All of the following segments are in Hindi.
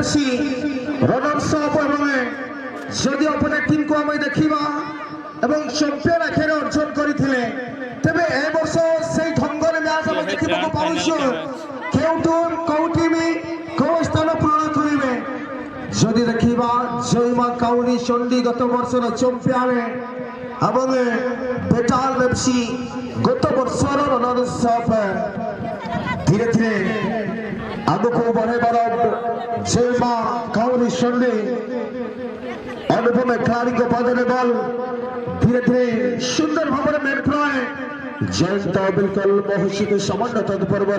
एफसी रनर्स अप जदि अपने टीम को आम देखा एवं चैंपियन आखिर अर्जन करते तेरे ए वर्ष से ढंगर मैच आम देखा पाऊँ कौ टीम कौ स्थान पूरण करेंगे जदि देखा जयमा काउनी चंडी गत वर्षर चैंपियन एवं बेताल एफसी गत वर्षर रनर्स अप धीरे धीरे आग को बढ़ेबार जयमा काउनी चंडी अनुपम खिलाड़ी को पदने बल धीरे धीरे सुंदर भाव में मेट्राए जयंत बिल्कुल महोत्सव सामान्य तत्पर्व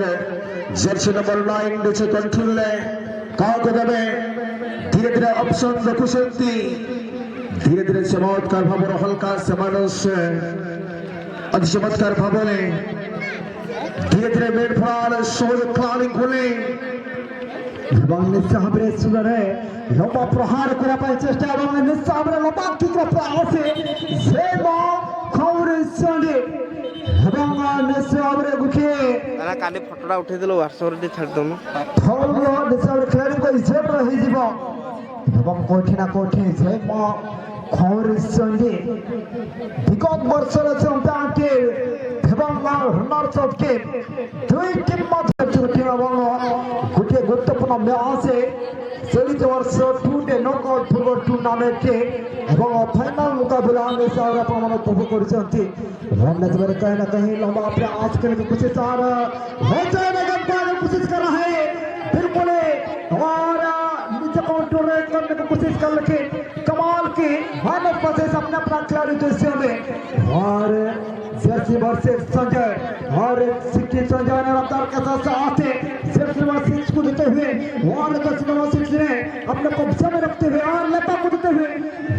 जर्सी नंबर 9 नीचे कंट्रोल ने क्या देवे धीरे धीरे ऑप्शन देखुंट धीरे धीरे चमत्कार भाव हल्का से अति चमत्कार भाव धीरे धीरे मेट्राल सहज खिलाड़ी खोले निश्चय भाव सुंदर है लंबा प्रहार करने चेष्टा निश्चय भाव लंबा किक प्रयास निश्चय भाव गुखे काली फटोटा उठे दिलो व्हाट्सएप रे छाड़ दम निश्चय भाव खिलाड़ी को इज्जत रही जीव एवं कोठी ना कोठी से खौरिसंडी विगत वर्षर चैंपियन टीम एवं रनर्स अप टीम दुई टीम मध्य गोटे गुरुत्वपूर्ण मैच चलित वर्ष 2 डे नॉकआउट फुटबॉल टूर्नामेंट एवं फाइनल मुकाबला में उपभोग कर कहीं ना कहीं लंबा प्रयास करने की कोशिश कोशिश कर रहा है बिल्कुल और नीचे कंट्रोल करने की कोशिश कर रखे कमाल की मानव पसेस अपने अपना खिलाड़ी दृश्य में और जर्सी वर्सेस संजय और सिटी संजय ने रफ्तार के साथ आते जर्सी वर्सेस को देते हुए और जर्सी वर्सेस ने अपने कब्जे में रखते हुए और लेपा को देते हुए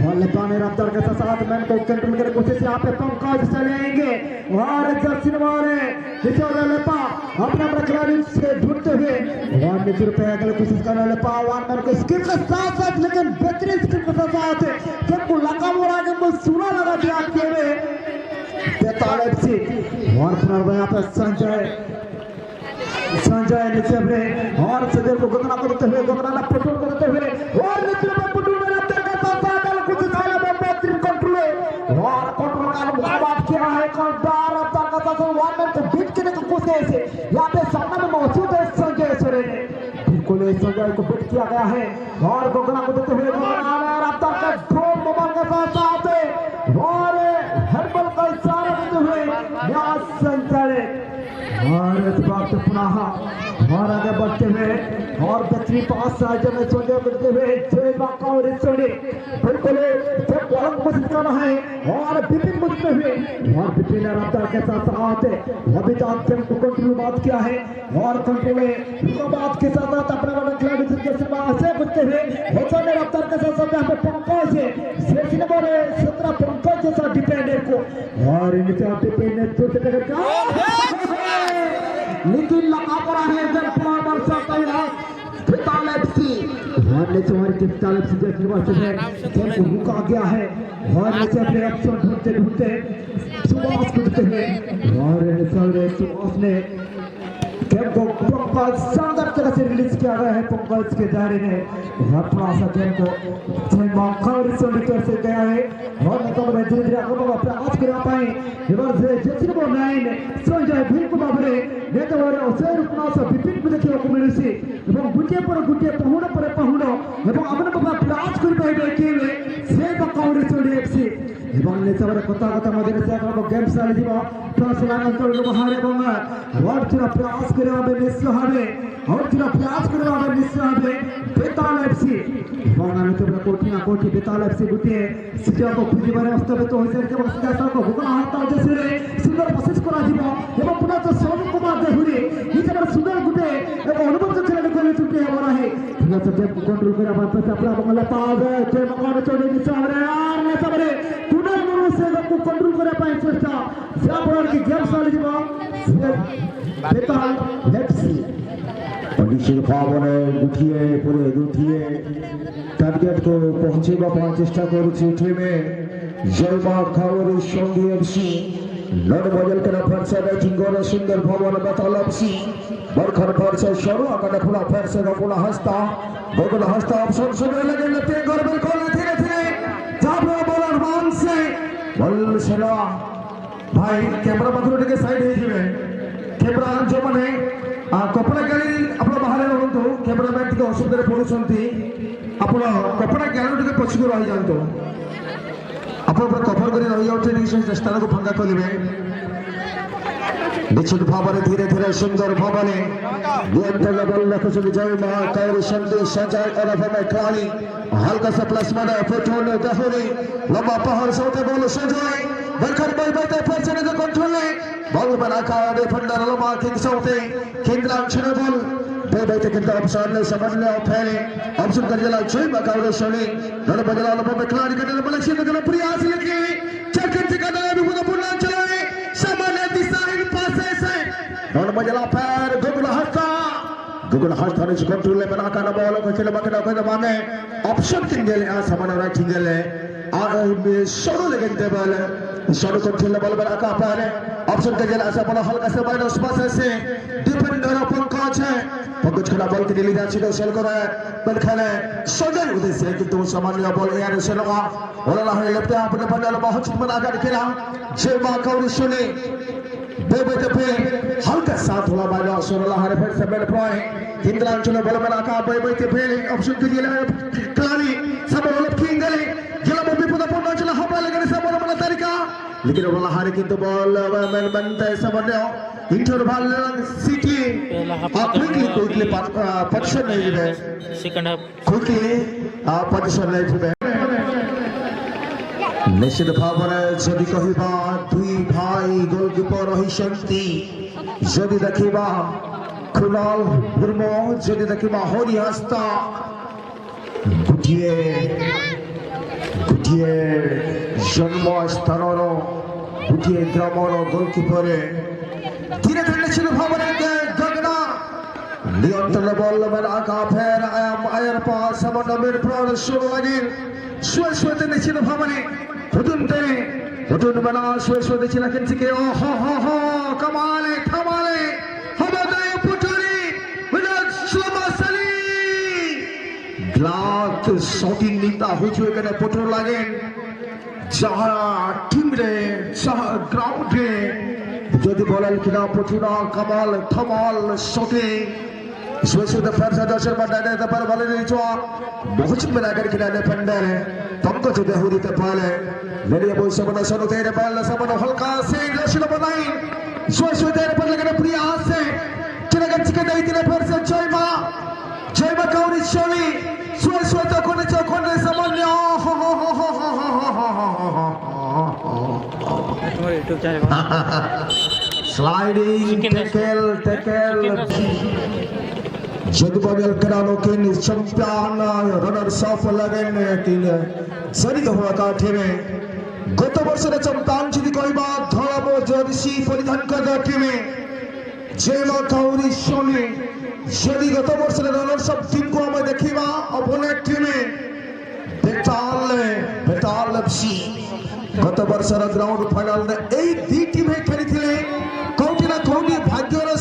और लेपा ने रफ्तार के साथ मैन को कंट्रोल करने की कोशिश यहाँ पे पंकज चलेंगे और जर्सी वाले किशोर लेपा अपने अपने खिलाड़ी से ढूंढते हुए और नीचे रुपए की कोशिश कर रहे लेपा वन मैन को स्किल के साथ साथ लेकिन बेहतरीन स्किल के साथ सबको लगा मोड़ा के सुना लगा दिया के बेताल एफसी और यहाँ पे संजय नीचे अपने और संजय को गोदना करते हुए गोदना पटोल करते हुए और नीचे में पटोल में लगते के साथ कुछ साल में बेहतरीन कंट्रोल और कंट्रोल का मुकाबला किया है कंट्रोल रफ्तार का साथ वन मैन को बीट करने की कोशिश है यहाँ पे सामने में मौजूद है संजय सोरेन बिल्कुल संजय को बीट किया गया है और गोदना को देते हुए गोदना रफ्तार का ड्रोन मोबाइल के साथ और हर्बल का इशारा देते हुए मैच संचालित और इस बार तो पुनः और आगे बढ़ते हुए और बेहतरीन पास साइड में छोटे करते हुए जय बाका और सोने बिल्कुल जब बॉल कोशिश कर रहा है और विपिन मुझते हुए और विपिन ने रफ्तार के साथ आते अभी तक टीम को कंट्रोल बात किया है और कंट्रोल में बात के साथ अपने वाले खिलाड़ी के से बचते हुए होता ने रफ्तार के साथ यहाँ पे पंकज से नंबर 17 पंकज जैसा डिफेंडर को और इनसे डिफेंडर दूसरे जगह का लेकिन लगा पड़ा है जब कुमार वर्षा का बेताल एफसी और नीचे हमारी बेताल एफसी जैसे वर्ष है खेल को रुका गया है और नीचे अपने ऑप्शन ढूंढते ढूंढते सुभाष को देते हैं और सुभाष ने गेम को पंकज शानदार तरह से रिलीज किया गया है पंकज के दायरे में और थोड़ा सा गेम को से गया है और मतलब धीरे धीरे आगे प्रयास कर पाए जैसे वो 9 संजय बिल्कुल भाव नेतवारे अशेर उपन्यास विपिन को देखा मिलूसी गोटे पर गोटे पहुड़ पर पहुड़ और प्रयास कर एफसी कथा कथा मध्य गेम चली अंचल बाहर प्रयास करने निश्चय भाव और प्रयास करने निश्चय भाव बेताल एफसी कोठी ना कोठी बेताल एफसी गोटे सीधा को खोजबार हस्तगत हो सुंदर प्रोसेस कर पुनः सौरभ कुमार देहुरी निजे सुंदर गोटे एक अनुभव खेल कर चुके हमारा है कंट्रोल कंट्रोल करने चेष्टा जहाँफल कि गेम चली बेताल एफसी निश्चित भाव में गुठिए टार्गेट को पहुंचेगा चेष्टा करुच्ची टीम जयमा खावरी संगी एफसी নরমজল কেন ফেরছে জিঙ্গর সুন্দর ভবন বেতালপসি বরখর ফেরছে সরু আকারে ফুলা ফেরছে গোকুল হস্তা অপশন শুনে লাগে লেতে গর্বের কোলে ধীরে ধীরে যাবে বলার মানছে বলছে না ভাই ক্যামেরা পাথর থেকে সাইড হয়ে যাবে ক্যামেরা ଯୋଉମାନେ କପଡ଼ା ଗ୍ୟାଲେରୀ ଆପଣ ବାହାରେ ରହନ୍ତୁ କ୍ୟାମେରାମ୍ୟାନ୍ ଟିକେ ଅସୁବିଧାରେ ପଡ଼ୁଛନ୍ତି ଆପଣ କପଡ଼ା ଗ୍ୟାଲେରୀ ଟିକେ ପଛକୁ ରହିଯାଆନ୍ତୁ ଆପଣ ପୁରା କଭର କରି ରହିଯାଉଛନ୍ତି ଟିକେ ସେ ସ୍ଥାନକୁ ଫାଙ୍କା କରିବେ ନିଶ୍ଚିତ ଭାବରେ ଧୀରେ ଧୀରେ ସୁନ୍ଦର ଭାବରେ ନିୟନ୍ତ୍ରଣ ବଲ ରଖୁଛନ୍ତି ଜୟ ମା କୌରୀ ଶାନ୍ତି ସଜାଏ ଅରଭମେ ଖେଳାଳି हल्का सा प्लस माने फोटोन दहुरी लंबा पहाड़ सोते बॉल सजाए बरखर बाई बाई ते फिर से कंट्रोल ले बॉल बना का डिफेंडर लंबा किंग सोते केंद्र अंचल बॉल बाई बाई ते किंतु ऑप्शन ने समझ ले फेरे ऑप्शन कर जला छुई बकाउरे शनी नल बदला लंबा में खिलाड़ी के लिए बलक्षी के प्रयास लेके चक्कर से का भी पूरा पूर्ण चलाए सामान्य दिशा इन पासे से नल बदला पैर गुगल हस्ता ने कंट्रोल ले बना का बॉल को खेले बकरा को माने ऑप्शन किंगले आ सामान राइट किंगले आ शोरो लेकिन टेबल शोरो को खेले बॉल बना का पारे ऑप्शन के जला से बॉल हल्का से माइनस पास से डिफेंडर पंकज है पंकज खेला बॉल के लिए जाची तो सेल करे बल खेले सजल उद्देश्य किंतु सामान्य बॉल यार से लगा बोला है लेफ्ट अपने पंडाल बहुत बना कर खेला जय मां कौरी सुनी बेबे पे हल्का साथ होला बाजा सोरला हरे फिर से बेल प्लॉय केंद्रांचल बल बना का बेबे पे ऑप्शन के लिए क्लानी सब लोग किंगले जिला में भी पूरा पंडाल हमला लगे सब बड़ा तरीका लेकिन बोला हरे किंतु बॉल मैन बनते सब ने इंटरवल सिटी क्विकली पोजीशन नहीं है सेकंड हाफ क्विकली पोजीशन नहीं है निश्चित भावना जदि कहवा दुई भाई गोलकीपर रही जदि देखा खुलाल मुर्मू जदि देखा हरि हस्ता गोटे जन्म स्थान गोटे ग्रामर गोलकीपर धीरे धीरे निश्चित भावना गगना नियंत्रण बल में आका फेर आयर पास समन्वय प्राण शुरू लगे सुए निश्चित भावना Hudun bana suwe dechila kentike ho kamale habadaya puturi Vinod Shlomo Sali Glad shouting nita huju ekane putur lagen jaha team re jaha ground re jodi bolal kina putura kamal thamal shouting सुबह फिर से दर्शक मंडली ने पर वाले ने जो बहुत बना कर खिलाने फंडर है तुमको जो देहुरी ते पाले मेरे बोल से बना सुनो तेरे बाल से बना हल्का से दर्शक बनाई सुबह तेरे पर लगने प्रयास से चलेगा चिकन नहीं तेरे फिर से जय मां कौरी शोली सुबह तो कोने सामान्य स्लाइडिंग टैकल जदबल करानो के चैंपियन रनर्स अप लगेन किन सरी तो हुआ काठे में गत वर्ष रे चैंपियन जदि कहबा धरबो जर्सी परिधान कर टीम जय मां कौरी सोनी जदि गत वर्ष रे रनर्स अप टीम को हम देखिबा अपोनेंट टीम बेताल एफसी गत वर्ष रे ग्राउंड फाइनल रे एई दी टीम खेलिथिले कोठी ना कोठी भाग्यर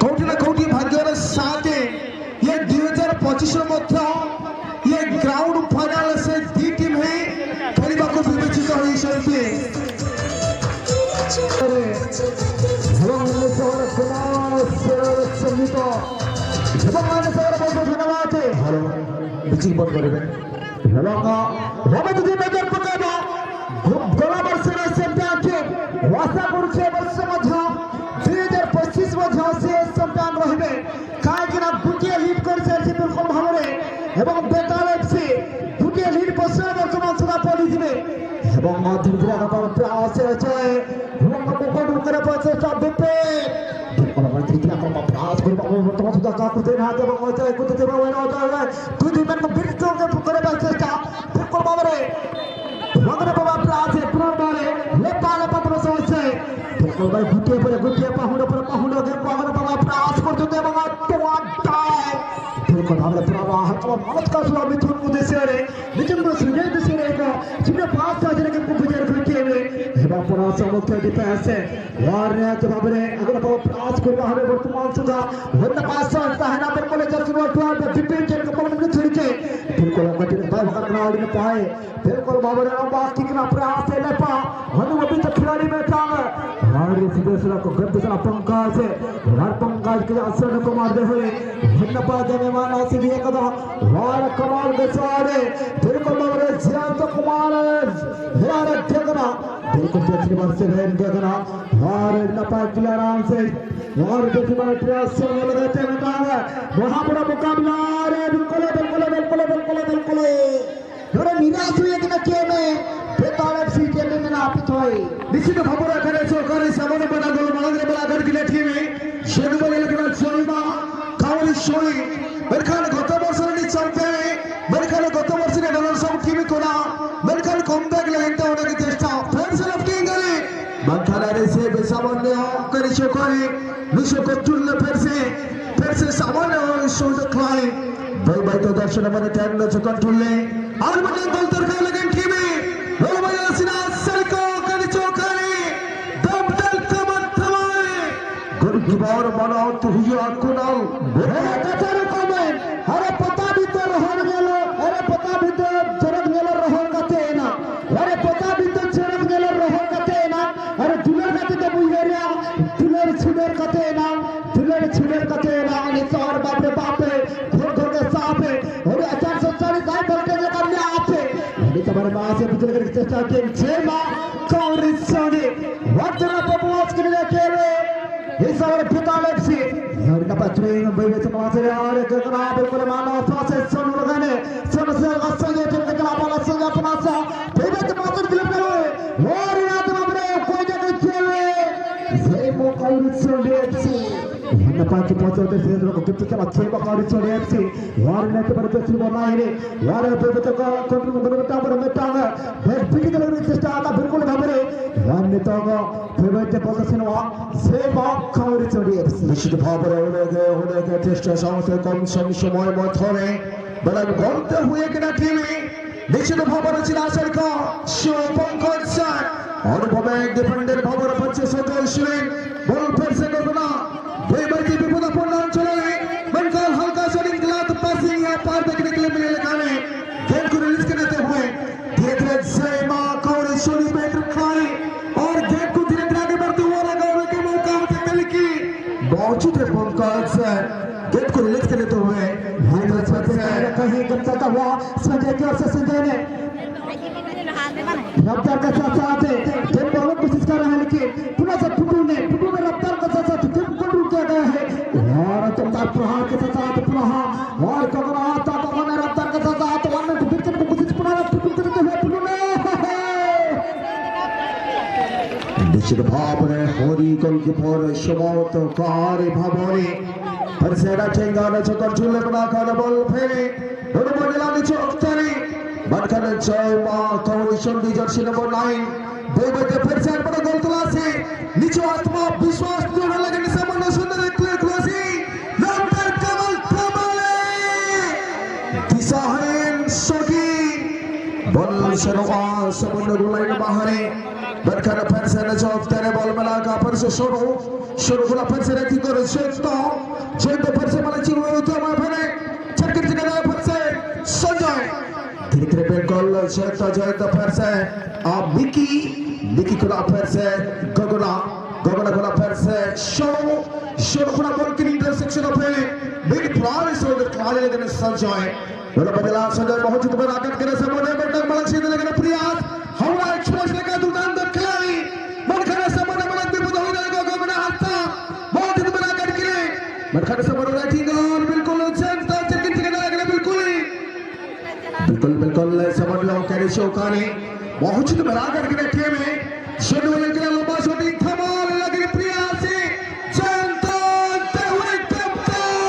कोटी ना कोटी भाग्यर साथ ये 2025 मध्य ये ग्राउंड फाइनल से दी टीम है खेलवा को विवेचित होई सहित धन्यवाद हेलो बिचिंग बंद करेंगे गला वर्ष चैंपियनशिप आशा करुचे वर्ष मध्य 2025 मध्य से चैंपियन रहिबे काहेकि गुटिए लीड कर बिल्कुल भावरे एवं बेताल एफसी गुटिए लीड पछे वर्तमान सुधा पड़ी दिबे एवं धीरे धीरे आगे प्रयास चले एवं पकड़ करे प्रचेष्टा बेपे बिल्कुल धीरे धीरे आगे प्रयास करबा वर्तमान सुधा का कुते ना एवं होते कुते बना होता है कुछ दिन में बिल्कुल के करे प्रचेष्टा बिल्कुल भावरे वगरे बाबा प्रयास है पूरा मारे नेपाल पत्र सोचे बिल्कुल भाई गुटिए पाहुड़ के वगरे बाबा प्रयास को हमने पुराना हर मानत का सुना मिथुन को देसे रे निचन को सुने देसे रे को जिन्हें पास था जिन्हें को गुजर करके हुए हेबा पुरा समस्त डिफेंस है यार ने जब हमने अगर वो पास को हमें वर्तमान सुधा वरना पास था है ना बिल्कुल जस्ट वो तो डिफेंस के कपड़ों में छोड़ के बिल्कुल मटिन भाई भगत नाल ने पाए बिल्कुल बाबर ने बात की ना प्रयास से ले पा हम अभी तक खिलाड़ी में था हमारे सीधे से को गद्द से पंकज है हर पंकज के असर को मार दे हुए धन्यवाद देने वाला सीधी कदा वार कमाल बेचारे बिल्कुल बाबर जियान तो कुमार यार देखना बिल्कुल दूसरी बार से है देखना और नपा किला आराम से और दूसरी बार प्रयास से लगाते हैं ना वहां बड़ा मुकाबला है बिल्कुल बिल्कुल बिल्कुल बिल्कुल बिल्कुल थोड़ा निराश हुए कि ना के में बेताल सीट में ना आप तो है निश्चित खबर करे सरकारी सामने बना गोल मालूम बड़ा कर दिले टीम में शेर बोले लेकिन सोईमा कावली सोई बरखान गत वर्षर नी चलते बरखान गत वर्षर डॉलर सब टीम कोना बरखान कमबैक लेंटे होने की चेष्टा फिर से लपटिंग करे बरखान रे से बेसामान्य करे शोकरी निशो को चुनले फिर से सामान्य शोध खाए भाई तो दर्शन मैंने टैग न कंट्रोल ले और बटन गोल तरका लगन टीम में रोल बजा सिना सलको कर चौकारी दम दल कमर थमाए गोल की बार बनाओ तो हुआ कुनाल अरे कचर कमेंट अरे पता भी तो रहन गेलो अरे पता भी तो जरद गेलो रहन कते ना अरे पता भी तो जरद गेलो रहन कते ना अरे दुलर कते तो बुइरिया दुलर छुडर कते ना दुलर छुडर कते ना अनि चार बाप रे बाप घोर के साफ है और 440 गाय बलके ने करने आपे अभी तुम्हारे मां से पूछ कर चेष्टा के जेमा कांग्रेस सोने वतना परफॉर्मेंस करने के लिए इस और पिताल एफसी और का पत्रे में बेबे समाज रे और जगरा बिल्कुल मानो फासे सोन लगाने सोन से गसन ये के कला वाला संग अपना सा बेबे के मात्र दिल करो और याद में कोई जगह खेले जेमो कांग्रेस सोने एफसी न पाकी पहुंचते से को गिफ्ट चला खेबा कांग्रेस सोने एफसी और ने के पर चुन बनाई रे और बेबे तो कंट्रोल में बता पर मेटा है बिल्कुल के चेष्टा आता बिल्कुल भाबरे और ने तो बेबे के पोजीशन वा से बाप कांग्रेस सोने एफसी निश्चित भाबरे होने के चेष्टा सामने कम समय मथरे बलन गलते हुए कि ना टीम निश्चित भाबरे चिना सरका शो पंकज सर और बबे डिफेंडर भाबरे 25 शिविर बॉल फिर से करना बेबी विपदपूर्ण अंचले बंकाल हल्का से गलत पासिंग या पार देखने के लिए मिले लगाने गेम को रिलीज करते हुए धीरे जेमा कौरी सोनी बेटर खाई और गेम को धीरे धीरे आगे बढ़ते हुए लगाने के मौका मिल की मौजूद है पंकज सर गेम को रिलीज करते हुए कहीं गलता हुआ संजय की ओर से संजय ने रफ्तार का साथ साथ गेम बहुत कोशिश कर रहे हैं लेकिन पुनः से टुटू ने रफ्तार का साथ साथ गेम को रुक गया है और चमत्कार प्रहार के साथ पुनः और कगरा आता तो ने रफ्तार के साथ साथ वरना को विकेट को कोशिश पुनः टुटू करते हुए टुटू ने निश्चित भाव में होरी गोलकीपर समाप्त कार्य भावरे पर से रखेगा न तो कंट्रोल बना कर बॉल फेरे और बॉल नीचे उतरी बटकन चौमा कौशल जर्सी नंबर 9 बेबे के फिर से बड़ा गोल तला से नीचे आत्मा विश्वास जोड़ने लगे सामने सुंदर क्लियर क्रॉसिंग नंबर कमल थमाले दिशाहीन सोगी बॉल शरवा सामने लाइन बाहर बटकन फिर से न चौक तेरे बॉल मिला का फिर से शुरू बोला फिर से रखी कर शेखता जेब फिर से माला चिर हुए तो मैं फिर छक्के जगह फिर से संजय धीरे बिल्कुल शेखता जयता फिर से आप मिकी खुला फिर से गगना खुला फिर से शो खुला बॉल की इंटरसेक्शन ऑफ बिग प्रॉमिस हो द खाली लेकिन संजय बोला बदला संजय बहुत ही बड़ा आकट करे सामने बेटा मलक सीधे लेकिन प्रयास हवा एक्सप्रेस लेकर दुकान तक खिलाड़ी मन खड़ा सामने मलक भी बुधा हो जाएगा गगना हाथा बहुत ही बड़ा आकट करे मन खड़ा सामने राइटिंग और बिल्कुल चलता चिरकिन चिरकिन लगे बिल्कुल समझ लो कैसे शौकानी बहुत ही बड़ा आकट करे टीम में शेड्यूल लेकर लंबा शॉटिंग कमाल लगे प्रयास से जनता हुए कप्तान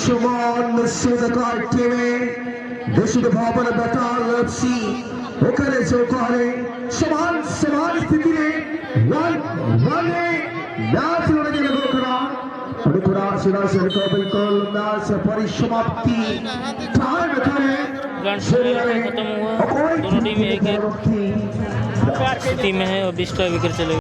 সমান সুদকার টিমে দেশের ভাবনা বেতাল এফসি ওখানে চৌকারে সমান সমান স্থিতিতে রানে ম্যাচ লড়ে গেল গোকরা সিরাজের बिल्कुल मैच परिसमाप्ति टाइम एखाने खत्म हुआ। दोनों टीम एक स्थिति में है और 20 विकेट चले।